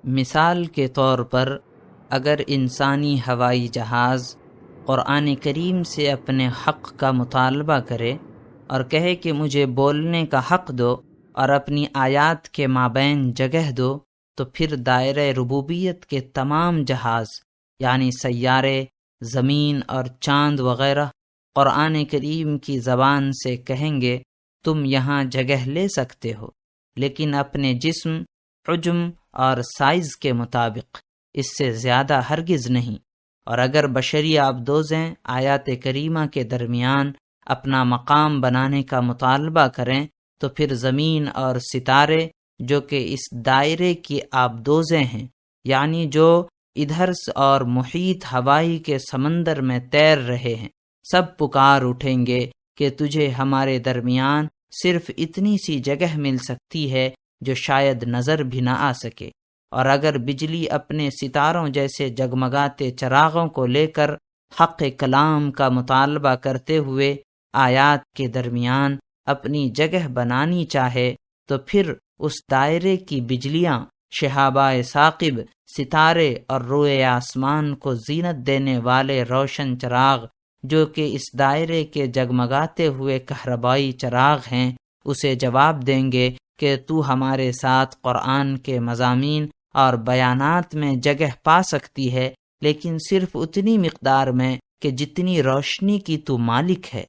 مثال کے طور پر اگر انسانی ہوائی جہاز قرآن کریم سے اپنے حق کا مطالبہ کرے اور کہے کہ مجھے بولنے کا حق دو اور اپنی آیات کے مابین جگہ دو، تو پھر دائرہ ربوبیت کے تمام جہاز یعنی سیارے، زمین اور چاند وغیرہ قرآن کریم کی زبان سے کہیں گے تم یہاں جگہ لے سکتے ہو، لیکن اپنے جسم، حجم اور سائز کے مطابق، اس سے زیادہ ہرگز نہیں۔ اور اگر بشری آبدوزیں آیات کریمہ کے درمیان اپنا مقام بنانے کا مطالبہ کریں تو پھر زمین اور ستارے جو کہ اس دائرے کی آبدوزیں ہیں، یعنی جو ادھر اور محیط ہوائی کے سمندر میں تیر رہے ہیں، سب پکار اٹھیں گے کہ تجھے ہمارے درمیان صرف اتنی سی جگہ مل سکتی ہے جو شاید نظر بھی نہ آ سکے۔ اور اگر بجلی اپنے ستاروں جیسے جگمگاتے چراغوں کو لے کر حق کلام کا مطالبہ کرتے ہوئے آیات کے درمیان اپنی جگہ بنانی چاہے تو پھر اس دائرے کی بجلیاں، شہابۂ ثاقب، ستارے اور روئے آسمان کو زینت دینے والے روشن چراغ جو کہ اس دائرے کے جگمگاتے ہوئے کہربائی چراغ ہیں، اسے جواب دیں گے کہ تو ہمارے ساتھ قرآن کے مضامین اور بیانات میں جگہ پا سکتی ہے، لیکن صرف اتنی مقدار میں کہ جتنی روشنی کی تو مالک ہے۔